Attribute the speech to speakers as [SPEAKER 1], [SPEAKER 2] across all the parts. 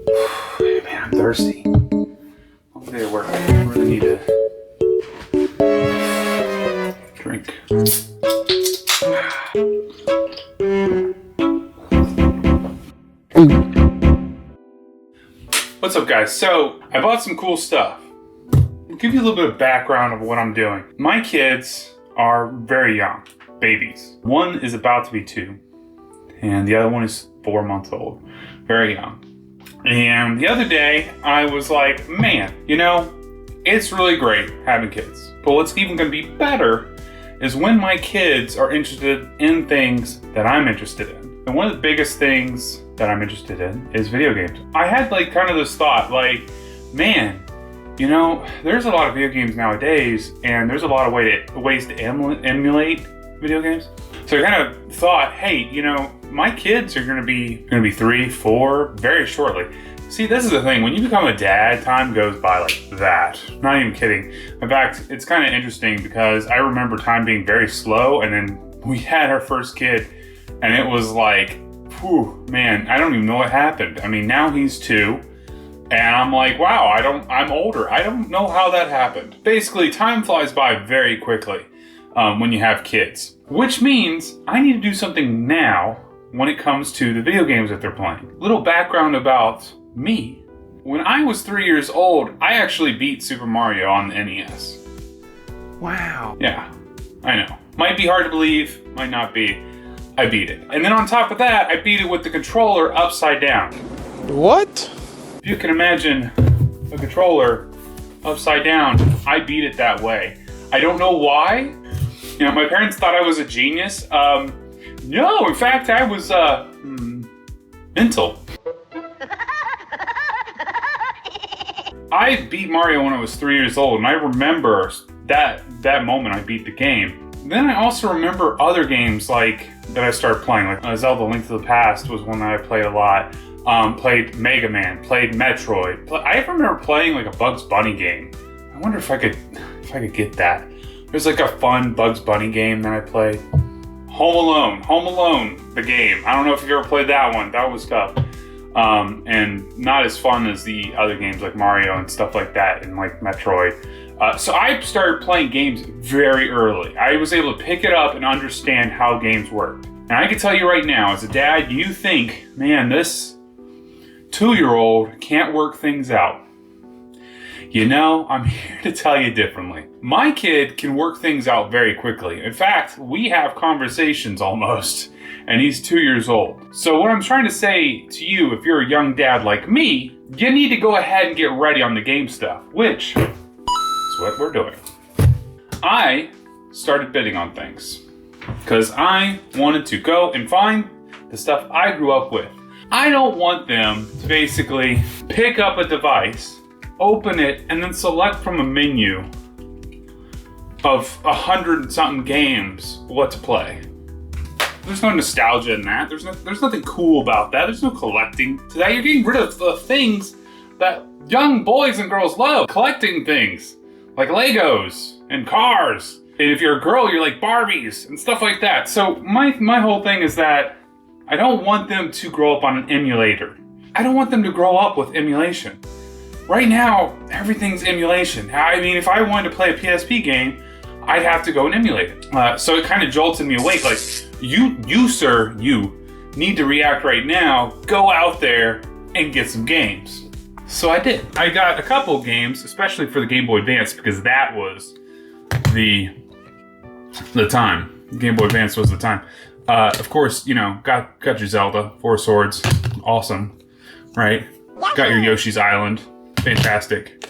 [SPEAKER 1] Man, I'm thirsty. All day at work. I really need to drink. What's up, guys? So, I bought some cool stuff. I'll give you a little bit of background of what I'm doing. My kids are very young, babies. One is about to be 2, and the other one is 4 months old. Very young. And the other day, I was like, man, you know, it's really great having kids. But what's even going to be better is when my kids are interested in things that I'm interested in. And one of the biggest things that I'm interested in is video games. I had like kind of this thought, like, man, you know, there's a lot of video games nowadays, and there's a lot of ways to emulate video games. So I kind of thought, hey, you know, my kids are gonna be 3, 4 very shortly. See, this is the thing, when you become a dad, time goes by like that. Not even kidding. In fact, it's kind of interesting because I remember time being very slow, and then we had our first kid, and it was like, whew, man, I don't even know what happened. I mean, now he's 2, and I'm like, wow, I'm older. I don't know how that happened. Basically, time flies by very quickly when you have kids, which means I need to do something now when it comes to the video games that they're playing. Little background about me. When I was 3 years old, I actually beat Super Mario on the NES.
[SPEAKER 2] Wow.
[SPEAKER 1] Yeah, I know. Might be hard to believe, might not be. I beat it. And then on top of that, I beat it with the controller upside down.
[SPEAKER 2] What?
[SPEAKER 1] If you can imagine a controller upside down, I beat it that way. I don't know why. You know, my parents thought I was a genius. No, in fact, I was mental. I beat Mario when I was 3 years old, and I remember that moment I beat the game. Then I also remember other games like that I started playing, like Zelda: Link to the Past was one that I played a lot. Played Mega Man, played Metroid. I remember playing like a Bugs Bunny game. I wonder if I could get that. There's like a fun Bugs Bunny game that I played. Home Alone, the game. I don't know if you've ever played that one. That was tough. And not as fun as the other games like Mario and stuff like that, and like Metroid. So I started playing games very early. I was able to pick it up and understand how games worked. And I can tell you right now, as a dad, you think, man, this 2-year-old can't work things out. You know, I'm here to tell you differently. My kid can work things out very quickly. In fact, we have conversations almost, and he's 2 years old. So what I'm trying to say to you, if you're a young dad like me, you need to go ahead and get ready on the game stuff, which is what we're doing. I started bidding on things because I wanted to go and find the stuff I grew up with. I don't want them to basically pick up a device, open it, and then select from a menu of 100-something games what to play. There's no nostalgia in that. There's nothing cool about that. There's no collecting to that. You're getting rid of the things that young boys and girls love. Collecting things like Legos and cars. And if you're a girl, you're like Barbies and stuff like that. So my whole thing is that I don't want them to grow up on an emulator. I don't want them to grow up with emulation. Right now, everything's emulation. I mean, if I wanted to play a PSP game, I'd have to go and emulate it. So it kind of jolted me awake. Like, you, sir, you need to react right now. Go out there and get some games. So I did. I got a couple of games, especially for the Game Boy Advance, because that was the time. Game Boy Advance was the time. Of course, you know, got your Zelda, 4 Swords, awesome, right? Got your Yoshi's Island, fantastic.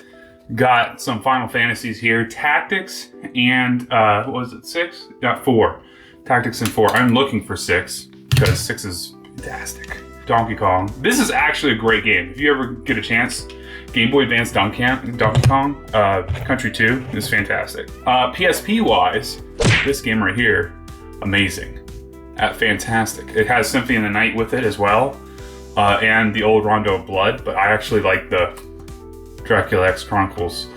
[SPEAKER 1] Got some Final Fantasies here, Tactics, and what was it, 6? Got 4. Tactics and 4. I'm looking for 6 because 6 is fantastic. Donkey Kong. This is actually a great game. If you ever get a chance, Game Boy Advance Donkey Kong, Country 2 is fantastic. PSP-wise, this game right here, amazing. Fantastic. It has Symphony of the Night with it as well, and the old Rondo of Blood, but I actually like the Dracula X Chronicles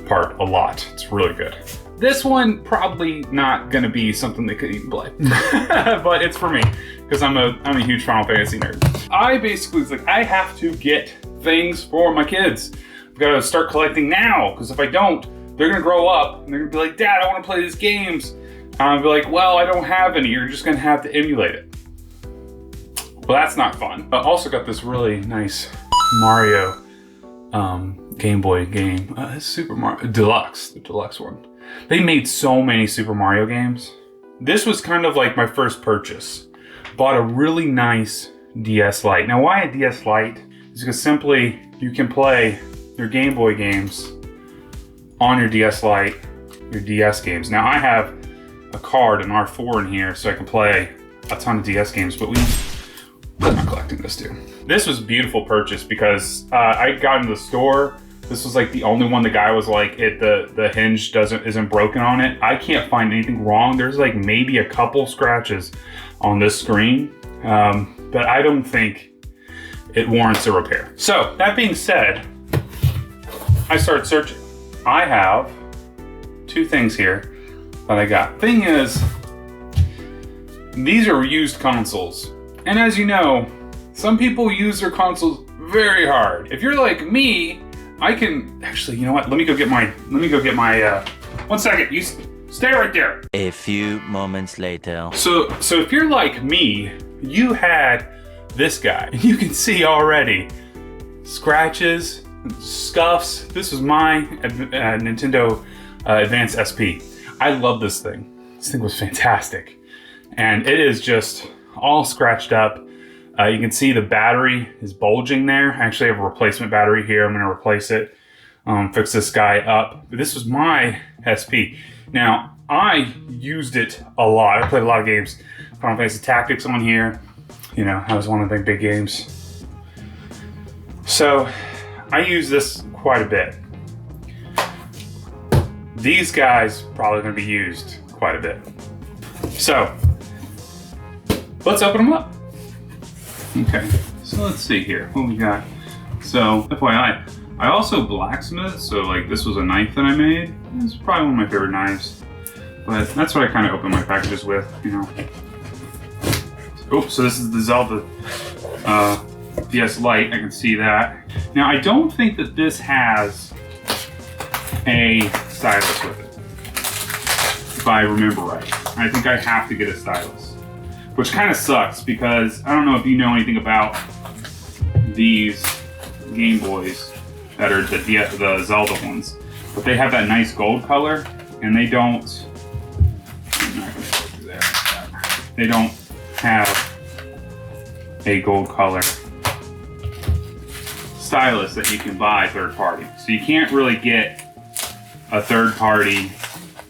[SPEAKER 1] part a lot. It's really good. This one probably not gonna be something they could even play, but it's for me because I'm a huge Final Fantasy nerd. I basically was like, I have to get things for my kids. I've got to start collecting now, because if I don't, they're gonna grow up and they're gonna be like, Dad, I want to play these games. And I'll be like, well, I don't have any. You're just gonna have to emulate it. Well, that's not fun. I also got this really nice Mario Game Boy game. Super Mario Deluxe, the deluxe one. They made so many Super Mario games. This was kind of like my first purchase. Bought a really nice DS Lite. Now, why a DS Lite? Is because simply you can play your Game Boy games on your DS Lite, your DS games. Now, I have a card, an R4 in here, so I can play a ton of DS games, but I'm not collecting this too. This was a beautiful purchase because I got into the store. This was like the only one the guy was like, the hinge isn't broken on it. I can't find anything wrong. There's like maybe a couple scratches on this screen, but I don't think it warrants a repair. So that being said, I started searching. I have two things here that I got. Thing is, these are used consoles. And as you know, some people use their consoles very hard. If you're like me, I can actually, you know what? Let me go get my 1 second. You stay right there.
[SPEAKER 3] A few moments later.
[SPEAKER 1] So if you're like me, you had this guy, and you can see already scratches, scuffs. This was my Nintendo Advance SP. I love this thing. This thing was fantastic, and it is just all scratched up. You can see the battery is bulging there. I actually have a replacement battery here. I'm going to replace it, fix this guy up. But this was my SP. Now, I used it a lot. I played a lot of games. Final Fantasy Tactics on here. You know, that was one of the big games. So, I use this quite a bit. These guys probably going to be used quite a bit. So, let's open them up. Okay, so let's see here. What we got? So, FYI, I also blacksmith, so like this was a knife that I made. It's probably one of my favorite knives. But that's what I kind of open my packages with, you know. Oh, so this is the Zelda DS Lite. I can see that. Now, I don't think that this has a stylus with it, if I remember right. I think I have to get a stylus, which kind of sucks because I don't know if you know anything about these Game Boys that are the Zelda ones, but they have that nice gold color, and they don't. I'm not gonna go through that. They don't have a gold color stylus that you can buy third party, so you can't really get a third party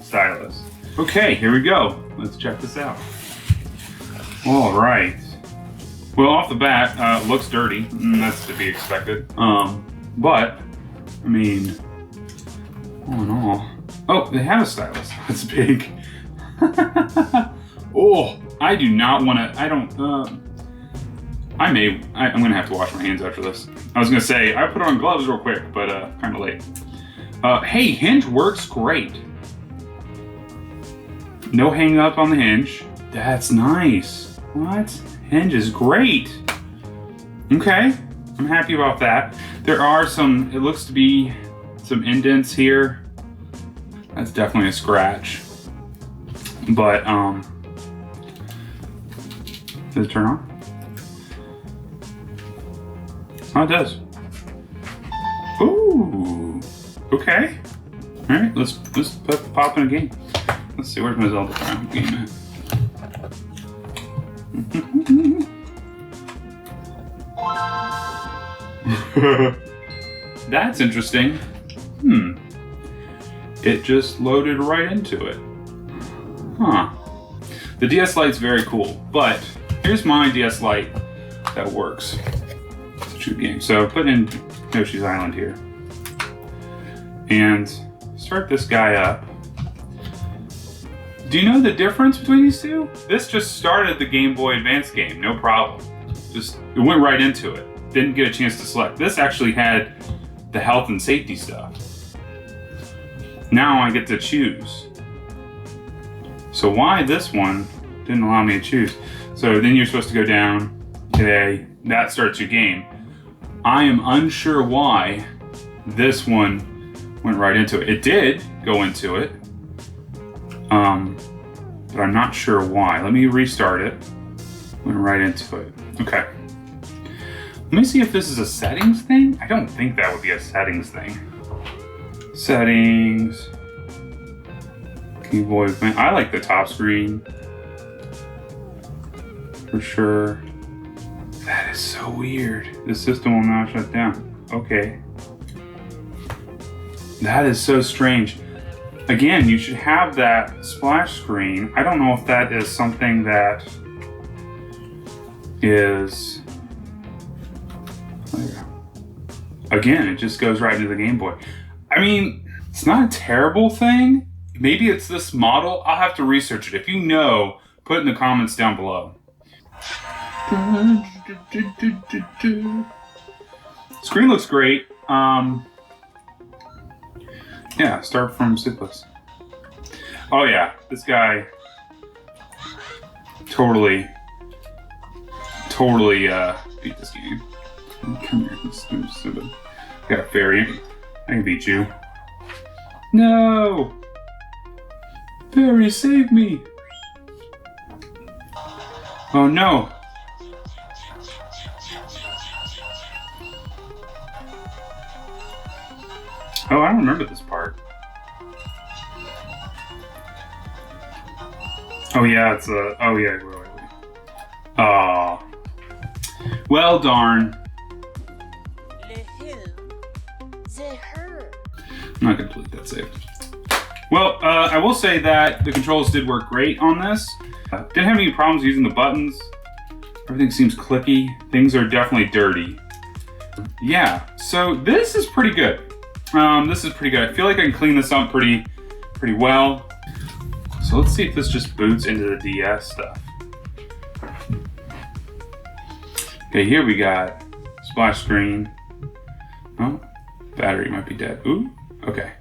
[SPEAKER 1] stylus. Okay, here we go. Let's check this out. All right. Well, off the bat, looks dirty. That's to be expected. But I mean, all in all, oh, they have a stylus. That's big. Oh, I do not want to. I don't. I'm gonna have to wash my hands after this. I was gonna say I put on gloves real quick, but kind of late. Hey, hinge works great. No hang up on the hinge. That's nice. What? Hinge is great. Okay, I'm happy about that. There are some, it looks to be some indents here. That's definitely a scratch. But, does it turn on? Oh, it does. Ooh, okay. All right, let's pop in a game. Let's see, where's my Zelda game at? That's interesting. It just loaded right into it. Huh. The DS Lite's very cool, but here's my DS Lite that works. It's a shoot game. So put in Yoshi's Island here. And start this guy up. Do you know the difference between these two? This just started the Game Boy Advance game, no problem. It went right into it. Didn't get a chance to select. This actually had the health and safety stuff. Now I get to choose. So why this one didn't allow me to choose? So then you're supposed to go down today. That starts your game. I am unsure why this one went right into it. It did go into it, but I'm not sure why. Let me restart it. Went right into it. Okay. Let me see if this is a settings thing. I don't think that would be a settings thing. Settings. Keyboard. I like the top screen. For sure. That is so weird. The system will not shut down. Okay. That is so strange. Again, you should have that splash screen. I don't know if that is something that is... Again, it just goes right into the Game Boy. I mean, it's not a terrible thing. Maybe it's this model. I'll have to research it. If you know, put it in the comments down below. Screen looks great. Yeah, start from simplest. Oh yeah, this guy totally beat this game. Come here, this is stupid. Got a fairy. I can beat you. No! Fairy, save me! Oh no! Oh, I don't remember this part. Oh yeah, it's a... Oh yeah, wait. Oh. Well, darn. I'm not gonna delete that save. Well, I will say that the controls did work great on this. Didn't have any problems using the buttons. Everything seems clicky. Things are definitely dirty. Yeah, so this is pretty good. This is pretty good. I feel like I can clean this up pretty well. So let's see if this just boots into the DS stuff. Okay, here we got splash screen. Oh, battery might be dead. Ooh, okay.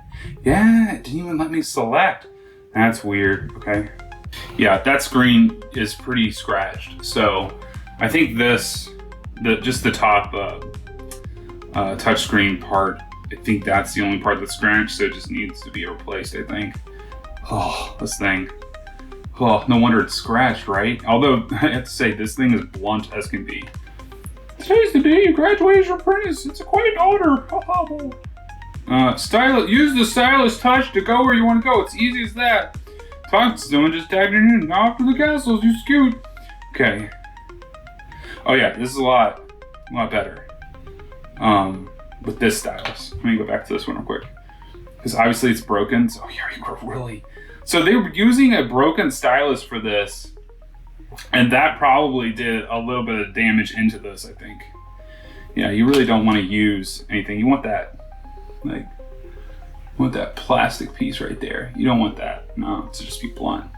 [SPEAKER 1] Yeah, it didn't even let me select. That's weird, okay. Yeah, that screen is pretty scratched. So I think this, just the top touchscreen part, I think that's the only part that's scratched, so it just needs to be replaced, I think. Oh, this thing. Oh, no wonder it's scratched, right? Although, I have to say, this thing is blunt as can be. Today's the day you graduate as your apprentice. It's a quite honor. Use the stylus touch to go where you want to go. It's easy as that. Talk to someone, just tag it in. Now after the castles, you scoot. Okay. Oh yeah, this is a lot better. With this stylus. Let me go back to this one real quick. Because obviously it's broken, so yeah, you were really... So they were using a broken stylus for this, and that probably did a little bit of damage into this, I think. Yeah, you really don't want to use anything. You want that, like, you want that plastic piece right there. You don't want that, no, to just be blunt.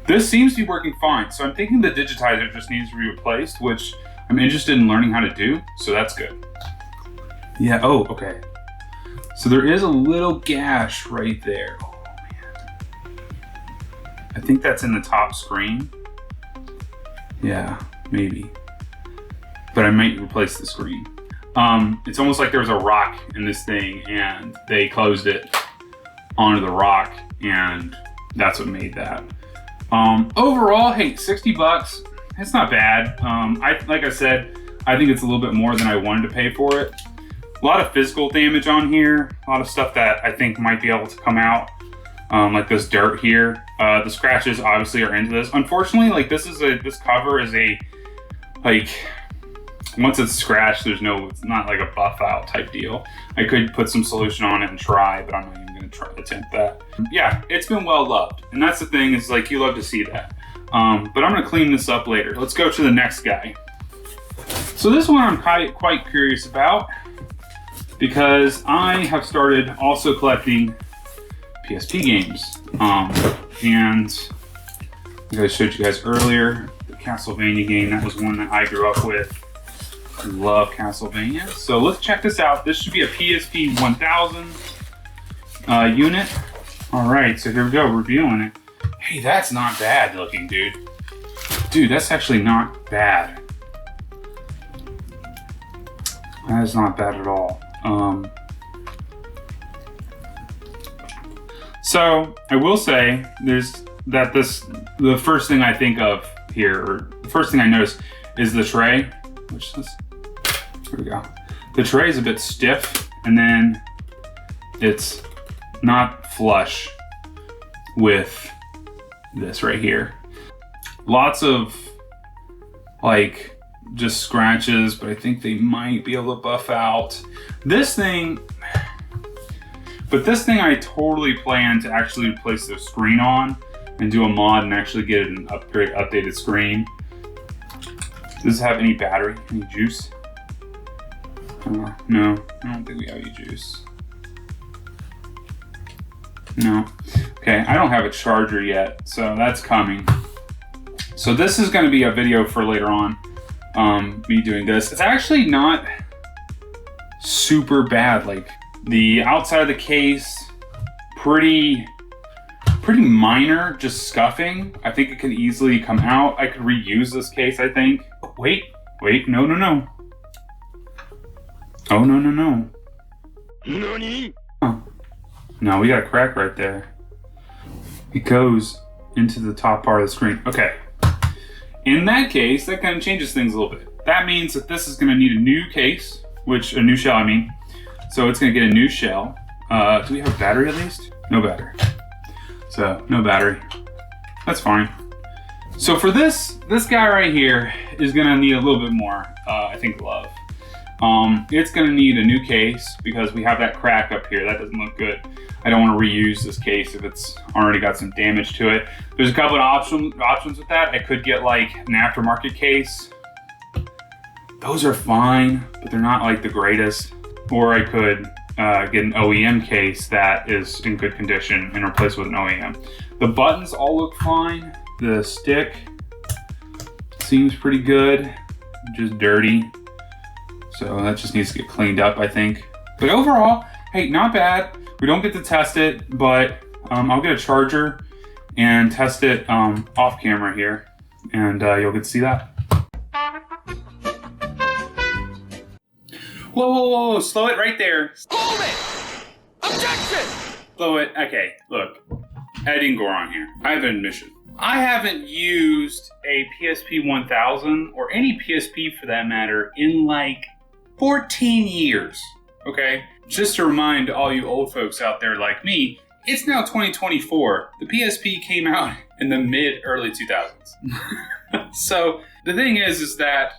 [SPEAKER 1] This seems to be working fine, so I'm thinking the digitizer just needs to be replaced, which I'm interested in learning how to do, so that's good. Yeah, oh, okay. So there is a little gash right there. Oh, man. I think that's in the top screen. Yeah, maybe. But I might replace the screen. It's almost like there was a rock in this thing and they closed it onto the rock and that's what made that. Overall, hey, 60 bucks, it's not bad. Like I said, I think it's a little bit more than I wanted to pay for it. A lot of physical damage on here, a lot of stuff that I think might be able to come out, like this dirt here. The scratches obviously are into this. Unfortunately, like this cover is a, like, once it's scratched, it's not like a buff out type deal. I could put some solution on it and try, but I'm not even gonna attempt that. Yeah, it's been well loved. And that's the thing, is like, you love to see that. But I'm gonna clean this up later. Let's go to the next guy. So this one I'm quite curious about, because I have started also collecting PSP games. And like I showed you guys earlier, the Castlevania game, that was one that I grew up with. I love Castlevania. So let's check this out. This should be a PSP 1000 unit. All right, so here we go, revealing it. Hey, that's not bad looking, dude. Dude, that's actually not bad. That is not bad at all. So I will say the first thing I think of here, or the first thing I notice is the tray, which is, here we go. The tray is a bit stiff, and then it's not flush with this right here. Lots of like just scratches, but I think they might be able to buff out. This thing I totally plan to actually replace the screen on and do a mod and actually get an updated screen. Does it have any battery, any juice? No, I don't think we have any juice. No. Okay, I don't have a charger yet, so that's coming. So this is going to be a video for later on, me doing this. It's actually not super bad. Like the outside of the case, pretty minor, just scuffing. I think it can easily come out. I could reuse this case, I think. Wait, no. Oh, no.
[SPEAKER 2] Nani?
[SPEAKER 1] Oh. No, we got a crack right there. It goes into the top part of the screen. Okay. In that case, that kind of changes things a little bit. That means that this is going to need a new case, a new shell, I mean. So it's going to get a new shell. Do we have a battery at least? No battery. So, no battery. That's fine. So for this guy right here is going to need a little bit more, I think, love. It's going to need a new case because we have that crack up here. That doesn't look good. I don't want to reuse this case if it's already got some damage to it. There's a couple of options with that. I could get like an aftermarket case. Those are fine, but they're not like the greatest. Or I could get an OEM case that is in good condition and replace it with an OEM. The buttons all look fine. The stick seems pretty good, just dirty. So that just needs to get cleaned up, I think. But overall, hey, not bad. We don't get to test it, but I'll get a charger and test it off camera here, and you'll get to see that. Whoa, slow it right there.
[SPEAKER 2] Hold it! Objection!
[SPEAKER 1] Slow it, okay, look. I didn't go wrong here. I have an admission. I haven't used a PSP 1000, or any PSP for that matter, in like 14 years, okay? Just to remind all you old folks out there like me, it's now 2024. The PSP came out in the mid-early 2000s. So the thing is that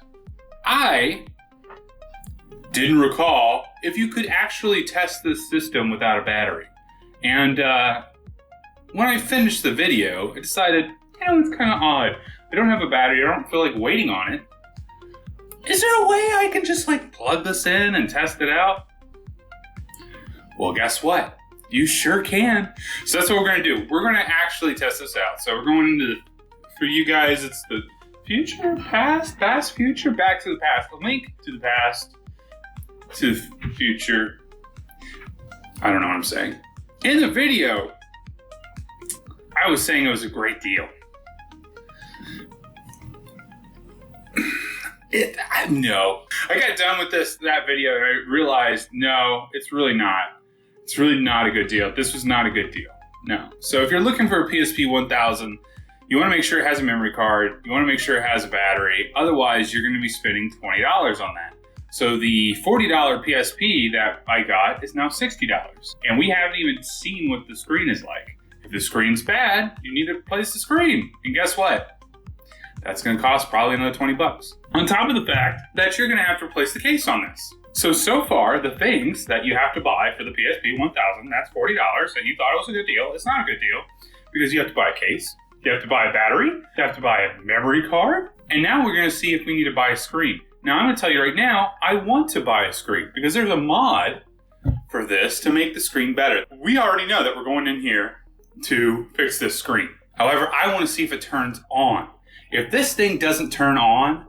[SPEAKER 1] I didn't recall if you could actually test this system without a battery. And when I finished the video, I decided, it's kind of odd. I don't have a battery. I don't feel like waiting on it. Is there a way I can just like plug this in and test it out? Well, guess what? You sure can. So that's what we're going to do. We're going to actually test this out. So we're going into, for you guys, it's the future, past, future, back to the past. The link to the past, to the future. I don't know what I'm saying. In the video, I was saying it was a great deal. No. I got done with that video and I realized, no, it's really not. It's really not a good deal. This was not a good deal. No. So if you're looking for a PSP 1000, you want to make sure it has a memory card. You want to make sure it has a battery. Otherwise, you're going to be spending $20 on that. So the $40 PSP that I got is now $60. And we haven't even seen what the screen is like. If the screen's bad, you need to replace the screen. And guess what? That's going to cost probably another 20 bucks. On top of the fact that you're going to have to replace the case on this. So far, the things that you have to buy for the PSP 1000, that's $40, and you thought it was a good deal. It's not a good deal because you have to buy a case, you have to buy a battery, you have to buy a memory card, and now we're going to see if we need to buy a screen. Now, I'm going to tell you right now, I want to buy a screen because there's a mod for this to make the screen better. We already know that we're going in here to fix this screen. However, I want to see if it turns on. If this thing doesn't turn on,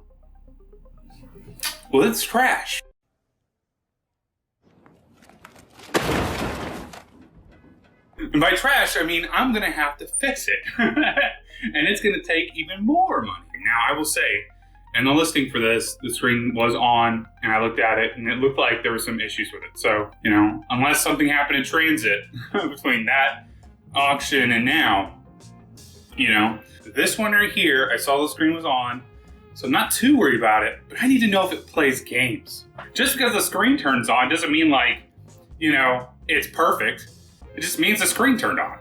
[SPEAKER 1] well, it's trash. And by trash, I mean I'm going to have to fix it. And it's going to take even more money. Now, I will say, And the listing for this, the screen was on, and I looked at it, and it looked like there were some issues with it. So, you know, unless something happened in transit between that auction and now, you know, this one right here, I saw the screen was on, so I'm not too worried about it, but I need to know if it plays games. Just because the screen turns on doesn't mean like, you know, it's perfect. It just means the screen turned on.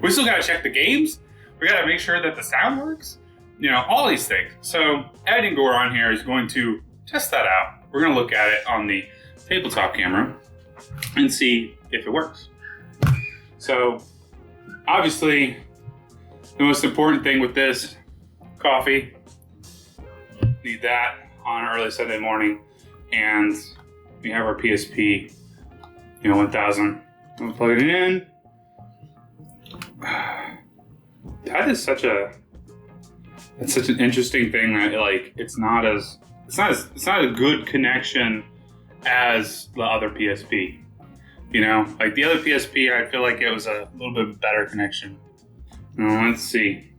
[SPEAKER 1] We still gotta check the games. We gotta make sure that the sound works. You know, all these things. So Ed and Gore on here is going to test that out. We're gonna look at it on the tabletop camera and see if it works. So obviously the most important thing with this, coffee, need that on an early Sunday morning, and we have our PSP, you know, 1000. We'll plug it in. That is such an interesting thing that like it's not a good connection as the other PSP. You know, like the other PSP, I feel like it was a little bit better connection. Now, let's see.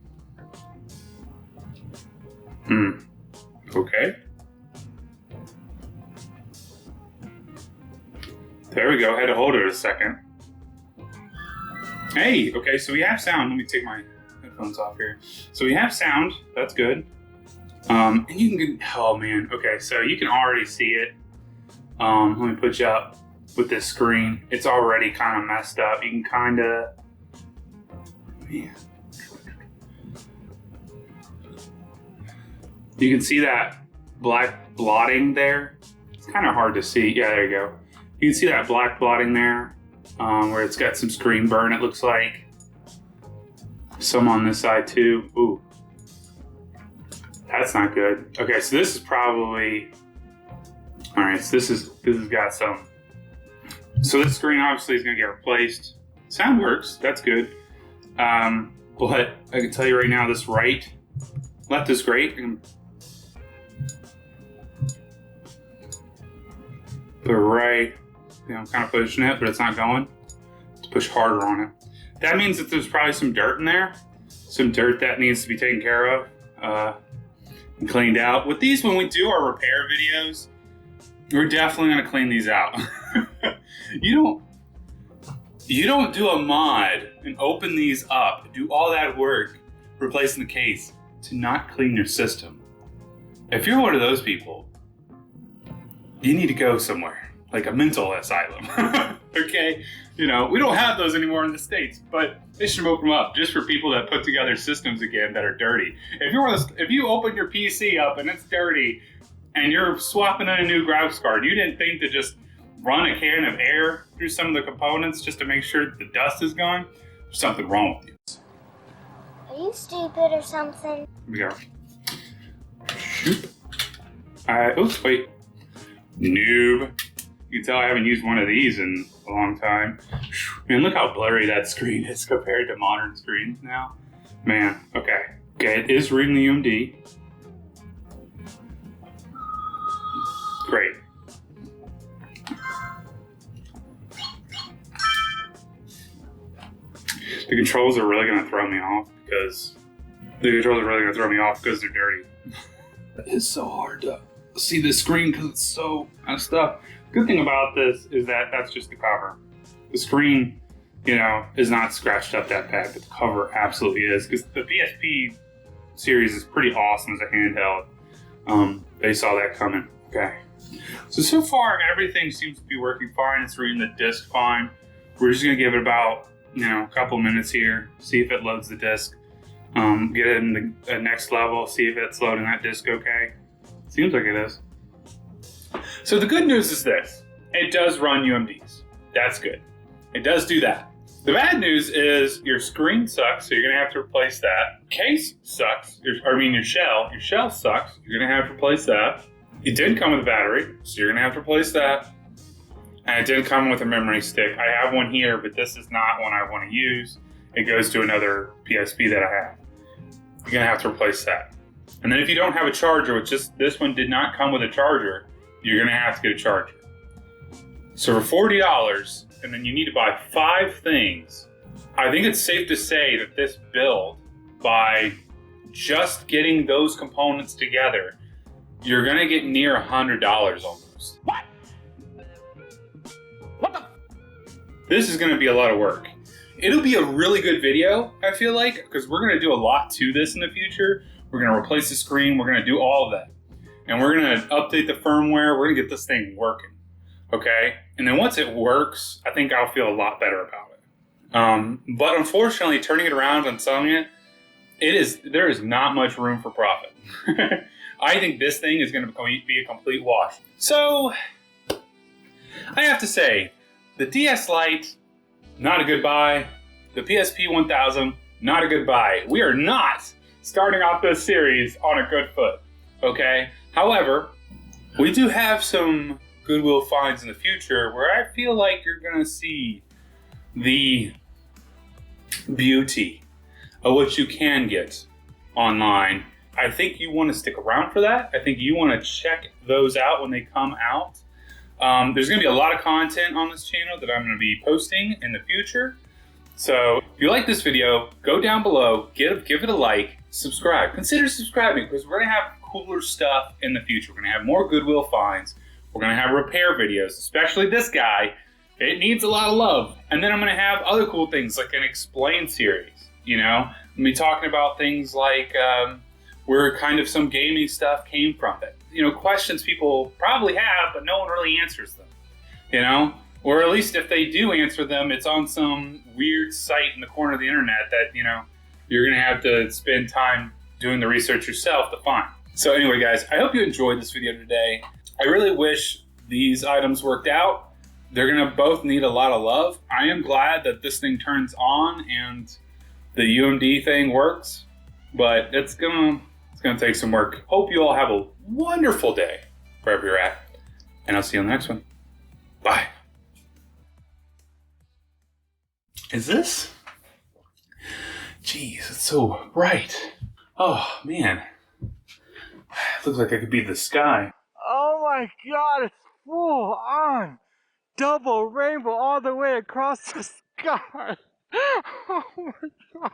[SPEAKER 1] Okay. There we go. I had to hold it a second. Hey, okay, so we have sound. Let me take my headphones off here. So we have sound. That's good. And you can get, oh man, okay, so you can already see it. Let me put you up with this screen. It's already kind of messed up. You can kind of, man. You can see that black blotting there. It's kind of hard to see. Yeah, there you go. You can see that black blotting there, where it's got some screen burn, it looks like. Some on this side too. Ooh, that's not good. Okay, so this is probably, all right, so this has got some. So this screen obviously is gonna get replaced. Sound works, that's good. But I can tell you right now, this left is great. The right, you know, I'm kind of pushing it, but it's not going. Let's push harder on it. That means that there's probably some dirt in there. Some dirt that needs to be taken care of and cleaned out. With these, when we do our repair videos, we're definitely gonna clean these out. You don't do a mod and open these up, do all that work, replacing the case to not clean your system. If you're one of those people, you need to go somewhere, like a mental asylum, okay? You know, we don't have those anymore in the States, but they should open them up just for people that put together systems again that are dirty. If you open your PC up and it's dirty and you're swapping in a new graphics card, you didn't think to just run a can of air through some of the components just to make sure that the dust is gone, there's something wrong with you.
[SPEAKER 4] Are you stupid or something?
[SPEAKER 1] Here we go. Shoop. Oops, wait. Noob. You can tell I haven't used one of these in a long time. Man, look how blurry that screen is compared to modern screens now. Man, okay. Okay, it is reading the UMD. Great. The controls are really gonna throw me off because they're dirty. It is so hard to see this screen because it's so messed up. Good thing about this is that that's just the cover. The screen, you know, is not scratched up that bad, but the cover absolutely is, because the PSP series is pretty awesome as a handheld. They saw that coming. Okay. So far everything seems to be working fine. It's reading the disc fine. We're just gonna give it about, you know, a couple minutes here, see if it loads the disc. Get it in the next level, see if it's loading that disc okay. Seems like it is. So the good news is this. It does run UMDs. That's good. It does do that. The bad news is your screen sucks, so you're gonna have to replace that. Case sucks, your shell. Your shell sucks, you're gonna have to replace that. It didn't come with a battery, so you're gonna have to replace that. And it didn't come with a memory stick. I have one here, but this is not one I wanna use. It goes to another PSP that I have. You're gonna have to replace that. And then if you don't have a charger, which this one did not come with a charger, you're gonna have to get a charger. So for $40, and then you need to buy 5 things, I think it's safe to say that this build by just getting those components together, you're gonna get near $100 almost.
[SPEAKER 2] What? What the?
[SPEAKER 1] This is gonna be a lot of work. It'll be a really good video, I feel like, because we're gonna do a lot to this in the future. We're gonna replace the screen, we're gonna do all of that. And we're gonna update the firmware, we're gonna get this thing working, okay? And then once it works, I think I'll feel a lot better about it. But unfortunately, turning it around and selling it, there is not much room for profit. I think this thing is gonna be a complete wash. So, I have to say, the DS Lite, not a good buy. The PSP 1000, not a good buy. We are not starting off this series on a good foot, okay? However, we do have some Goodwill finds in the future where I feel like you're gonna see the beauty of what you can get online. I think you want to stick around for that. I think you want to check those out when they come out. There's going to be a lot of content on this channel that I'm going to be posting in the future. So if you like this video, go down below, give it a like, subscribe. Consider subscribing because we're going to have cooler stuff in the future. We're going to have more Goodwill finds. We're going to have repair videos, especially this guy. It needs a lot of love. And then I'm going to have other cool things like an explain series. You know, I'm going to be talking about things like where kind of some gaming stuff came from. That, you know, questions people probably have, but no one really answers them. You know, or at least if they do answer them, it's on some weird site in the corner of the internet that, you know, you're going to have to spend time doing the research yourself to find. So anyway, guys, I hope you enjoyed this video today. I really wish these items worked out. They're going to both need a lot of love. I am glad that this thing turns on and the UMD thing works, but it's going to take some work. Hope you all have a wonderful day wherever you're at, and I'll see you on the next one. Bye. Is this? Jeez, it's so bright. Oh, man. It looks like I could be the sky.
[SPEAKER 5] Oh my god, it's full on double rainbow all the way across the sky. Oh my god.